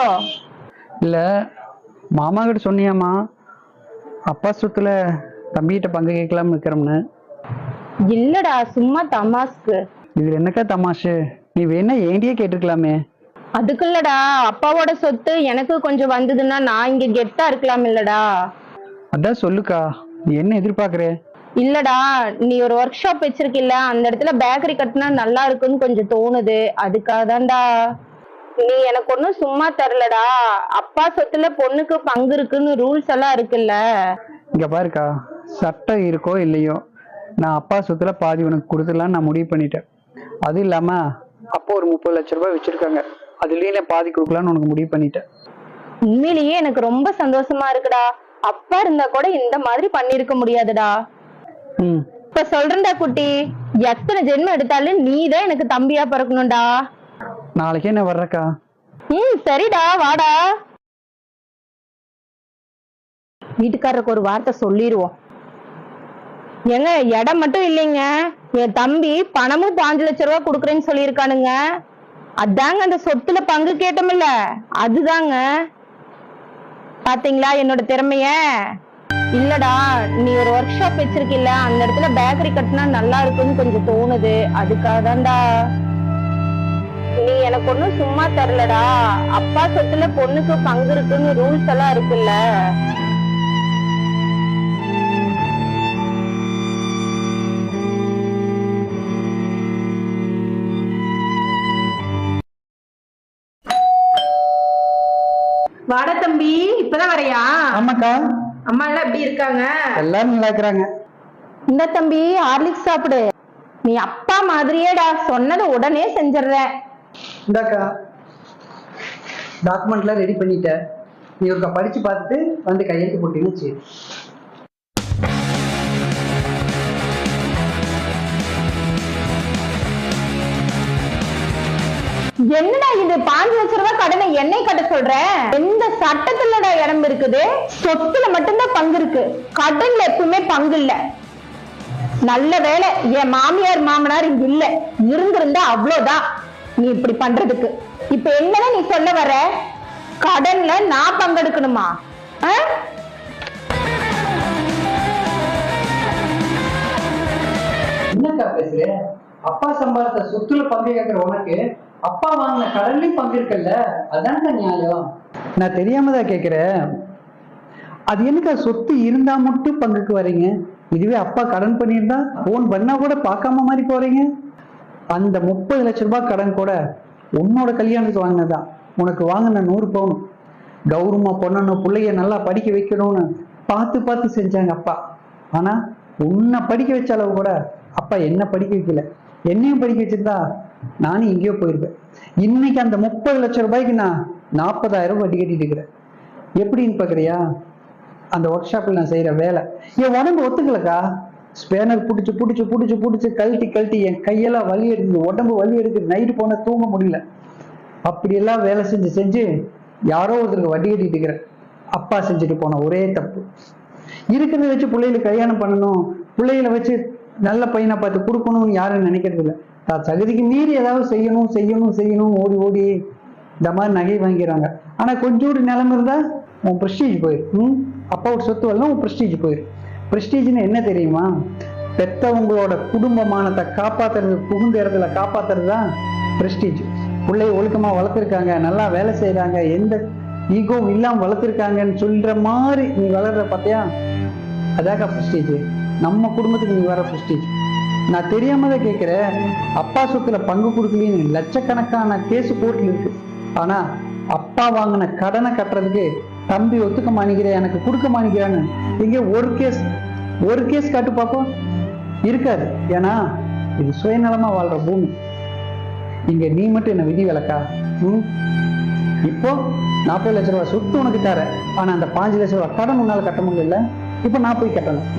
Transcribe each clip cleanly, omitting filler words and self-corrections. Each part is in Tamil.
இல்லையோ? இல்ல, மாமா கிட்ட சொன்னியாமா அப்பா சொத்துல தம்பிகிட்ட பங்கு கேட்கலாம்னு இருக்கிறோம்னு? இல்லடா, சும்மா தமாஸ்க்கு. இதுல என்னக்கா தமாஷு? நீ வேணா ஏண்டியே கேட்டிருக்கலாமே. அதுக்கு இல்லடா, அப்பாவோட சொத்து எனக்கு கொஞ்சம் வந்ததுன்னா நான் இங்க கெத்தா இருக்கலாம் இல்லடா. அதான் சொல்லுக்கா, நீ என்ன எதிர்பார்க்கற? இல்லடா, நீ ஒரு ஒர்க் ஷாப் வச்சிருக்கில்ல, அந்த இடத்துல பேக்கரி கட்டினா நல்லா இருக்குன்னு கொஞ்சம் தோணுது. அதுக்காக தான்டா. நீ எனக்கு ஒன்னும் சும்மா தரலடா. அப்பா சொத்துல பொண்ணுக்கு பங்கு இருக்குன்னு ரூல்ஸ் எல்லாம் இருக்குல்ல. இங்க பாருக்கா, சட்டம் இருக்கோ இல்லையோ, நான் அப்பா சொத்துல பாதி உனக்கு கொடுத்துடலான்னு நான் முடிவு பண்ணிட்டேன். அது இல்லாம அப்போ ஒரு 30 லட்சம் ரூபாய் வச்சிருக்காங்க, அதுலயே நான் பாதி கொடுக்கலான்னு உனக்கு முடிவு பண்ணிட்டேன். உண்மையிலேயே எனக்கு ரொம்ப சந்தோஷமா இருக்குடா. அப்பா இருந்தா கூட இந்த மாதிரி பண்ணிருக்க முடியாதுடா. இப்ப சொல்றேன்டா குட்டி, எத்தனை ஜென்மம் எடுத்தாலும் நீதான் எனக்கு தம்பியா பிறக்கணும்டா. நாளைக்கே நான் வர்றக்கா. சரிடா, வாடா. வீட்டுக்காரருக்கு ஒரு வார்த்தை சொல்லிடுவோம். ஏங்க, இடம் மட்டும் இல்லைங்க, என் தம்பி பணமும் 5 லட்சம் ரூபாய் கொடுக்குறேன்னு சொல்லியிருக்கானுங்க. அதாங்க அந்த சொத்துல பங்கு கேட்டோம்ல, அதுதாங்க. பாத்தீங்களா என்னோட திறமைய? இல்லடா, நீ ஒரு ஒர்க் ஷாப் வச்சிருக்கில்ல, அந்த இடத்துல பேக்கரி கட்டினா நல்லா இருக்குன்னு கொஞ்சம் தோணுது. அதுக்காக தான்டா. நீ எனக்கு ஒன்னும் சும்மா தரலடா. அப்பா சொத்துல பொண்ணுக்கு பங்கு இருக்குன்னு ரூல்ஸ் எல்லாம் இருக்குல்ல. வாடா தம்பி, இப்பதான் வரையா? ஆமாக்கா. அம்மா எல்லாம் எப்படி இருக்காங்க? எல்லாரும் நல்லா இருக்கிறாங்க. இந்த தம்பி ஹார்லிக்ஸ் சாப்பிடு. நீ அப்பா மாதிரியேடா, சொன்னதை உடனே செஞ்சிடுற. இந்தாக்கா, டாக்குமெண்ட்லாம் ரெடி பண்ணிட்ட. நீ ஒருக்கா படிச்சு பார்த்துட்டு வந்து கையெழுத்து போட்டீங்கன்னு சரி. என்னடா இது, 5 லட்சம் ரூபாய் கடனை என்னை கட்ட சொல்ற? எந்த சட்டத்துலடா இடம் இருக்குது? சொத்துல மட்டும்தான் பங்கு இருக்கு, கடன்ல எப்பவுமே பங்கு இல்ல. நல்ல வேலை என் மாமியார் மாமனார் இங்க இல்ல, இருந்திருந்தா அவ்வளவுதான் நீ இப்படி பண்றதுக்கு. இப்ப என்னதான் நீ சொல்ல வர? கடன்ல நான் பங்கெடுக்கணுமா? என்னக்கா பேசுற? அப்பா சம்பாதித்த சொத்துல பங்கு கேட்கிற உனக்கு அப்பா வாங்கின கடன்லயும் பங்கு இருக்குல்ல, அதான்க்கா நியாயம். நான் தெரியாம தான் கேட்கிறேன். அது என்னக்கா சொத்து இருந்தா மட்டும் பங்குக்கு வரீங்க? இதுவே அப்பா கடன் பண்ணியிருந்தா போன் பண்ணா கூட பார்க்காம மாதிரி போறீங்க. அந்த 30 லட்சம் ரூபாய் கடன் கூட உன்னோட கல்யாணத்துக்கு வாங்கினதான். உனக்கு வாங்கின 100 பவுன் கௌரவமா பொண்ணணும், பிள்ளைய நல்லா படிக்க வைக்கணும்னு பார்த்து பார்த்து செஞ்சாங்க அப்பா. ஆனா உன்னை படிக்க வச்ச அளவு கூட அப்பா என்ன படிக்க வைக்கல. என்னையும் படிக்க வச்சிருந்தா நானும் எங்கேயோ போயிருப்பேன். இன்னைக்கு அந்த 30 லட்சம் ரூபாய்க்கு நான் 40,000 வட்டி கட்டிட்டு இருக்கிறேன். எப்படின்னு பாக்குறியா? அந்த ஒர்க் ஷாப்ல நான் செய்யற வேலை என் உடம்பு ஒத்துக்கலக்கா. ஸ்பேனர் புடிச்சு புடிச்சு புடிச்சு புடிச்சு கழட்டி கழட்டி என் கையெல்லாம் வலி எடுக்குது, உடம்பு வலி எடுக்குது, நைட்டு போன தூங்க முடியல. அப்படியெல்லாம் வேலை செஞ்சு செஞ்சு யாரோ ஒருத்தருக்கு வட்டி கட்டிட்டு இருக்கிறேன். அப்பா செஞ்சுட்டு போன ஒரே தப்பு, இருக்கிறத வச்சு பிள்ளைகளுக்கு கல்யாணம் பண்ணணும், பிள்ளைகளை வச்சு நல்ல பையனை பார்த்து கொடுக்கணும்னு யாரும் நினைக்கிறது இல்லை. தகுதிக்கு மீறி ஏதாவது செய்யணும் செய்யணும் செய்யணும் ஓடி ஓடி இந்த மாதிரி நகை வாங்கிறாங்க. ஆனா கொஞ்சோடு நிலைமை இருந்தா உன் பிரஸ்டீஜ் போயிரு. அப்பாவோட சொத்து வரலாம், உன் பிரஸ்டீஜ் போயிரு. பிரஸ்டீஜ்னு என்ன தெரியுமா? பெத்தவங்களோட குடும்பமானத்தை காப்பாத்துறது, புகுந்த இடத்துல காப்பாத்துறது தான் பிரஸ்டீஜ். பிள்ளைய ஒழுக்கமா வளர்த்துருக்காங்க, நல்லா வேலை செய்யறாங்க, எந்த ஈகோவும் இல்லாம வளர்த்துருக்காங்கன்னு சொல்ற மாதிரி நீ வளர்ற பார்த்தியா, அதாக்கா பிரஸ்டீஜ். நம்ம குடும்பத்துக்கு நீ வர பிரஸ்டீஜ். நான் தெரியாம தான் கேட்கிறேன். அப்பா சொத்துல பங்கு கொடுக்கலன்னு லட்சக்கணக்கான கேஸ் கோர்ட்ல இருக்கு. ஆனா அப்பா வாங்கின கடனை கட்டுறதுக்கு தம்பி ஒத்துக்க மாட்டேங்கிறேன், எனக்கு கொடுக்க மாட்டேங்கிறான்னு இங்க ஒரு கேஸ் காட்டு பார்ப்போம். இருக்காது. ஏன்னா இது சுயநலமா வாழ்ற பூமி. இங்க நீ மட்டும் என்ன விதி விலக்கா? இப்போ 40 லட்சம் ரூபாய் சொத்து உனக்கு தர, ஆனா அந்த 5 லட்சம் ரூபாய் கடன் உன்னால கட்ட முடியல. இப்ப நான் போய் கட்டணும்.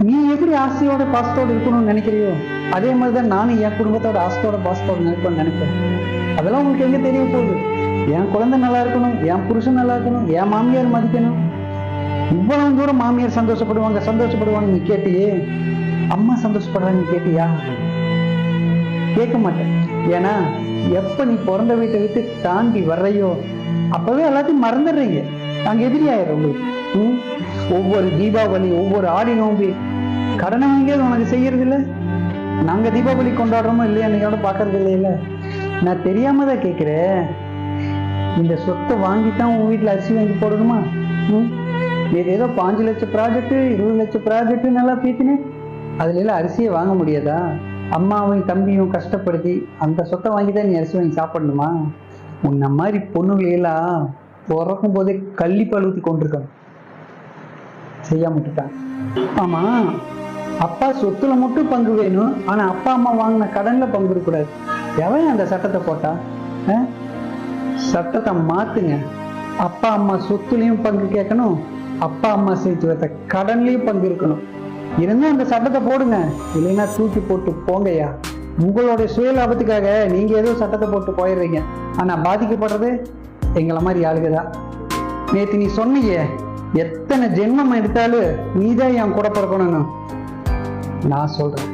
நீ எப்படி ஆசையோட பாசத்தோடு இருக்கணும்னு நினைக்கிறியோ அதே மாதிரிதான் நானும் என் குடும்பத்தோட ஆசையோட பாசத்தோடு நினைப்பேன். அதெல்லாம் உங்களுக்கு எங்க தெரிய போகுது? என் குழந்தை நல்லா இருக்கணும், என் புருஷன் நல்லா இருக்கணும், என் மாமியார் மதிக்கணும். இவ்வளவு தூரம் மாமியார் சந்தோஷப்படுவாங்க நீ கேட்டியே, அம்மா சந்தோஷப்படுறாங்க நீ கேட்டியா? கேட்க மாட்டேன். ஏன்னா எப்ப நீ பிறந்த வீட்டை விட்டு தாண்டி வர்றையோ அப்பவே எல்லாத்தையும் மறந்துடுறீங்க. நாங்க எதிரியாயிரும் உங்களுக்கு. ஒவ்வொரு தீபாவளி, ஒவ்வொரு ஆடி நோம்பி கடனை வாங்கியது உனக்கு செய்யறது இல்லை. நாங்க தீபாவளி கொண்டாடுறோமோ இல்லையா அன்னையோட பாக்குறது இல்லையில. நான் தெரியாம தான் கேட்கிறேன். இந்த சொத்தை வாங்கித்தான் உன் வீட்டுல அரிசி வாங்கி போடணுமா? இது ஏதோ 5 லட்சம் ப்ராஜெக்ட், 20 லட்சம் ப்ராஜெக்ட் நல்லா பீத்தினேன். அதுல எல்லாம் அரிசியை வாங்க முடியாதா? அம்மாவையும் தம்பியும் கஷ்டப்படுத்தி அந்த சொத்தை வாங்கிதான் நீ அரிசி வாங்கி சாப்பிடணுமா? உன்ன மாதிரி பொண்ணுகளையெல்லாம் பிறக்கும் போதே கள்ளிப்பால் ஊற்றி கொண்டிருக்கணும். செய்யாம விட்டுட்டாங்க. ஆமா, அப்பா சொத்துல மட்டும் பங்கு வேணும், ஆனா அப்பா அம்மா வாங்கின கடன்ல பங்கு இருக்கக்கூடாது. எவன் அந்த சட்டத்தை போட்டா? சட்டத்தை மாத்துங்க. அப்பா அம்மா சொத்துலயும் பங்கு கேட்கணும், அப்பா அம்மா சேர்த்து வைத்த கடன்லயும் பங்கு இருக்கணும். இருந்தா அந்த சட்டத்தை போடுங்க, இல்லைன்னா தூக்கி போட்டு போங்கய்யா. உங்களுடைய சுய லாபத்துக்காக நீங்க ஏதோ சட்டத்தை போட்டு போயிடுறீங்க, ஆனா பாதிக்கப்படுறது எங்களை மாதிரி ஆளுகதான். நேத்து நீ சொன்னீங்க, எத்தனை ஜென்மம் எடுத்தாலும் நீதான் என் கூட பிறக்கணும்னு. நான் சொல்றேன்,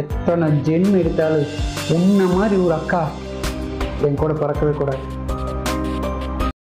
எத்தனை ஜென்மம் எடுத்தாலும் உன்ன மாதிரி ஒரு அக்கா என் கூட பிறக்கவே கூடாது.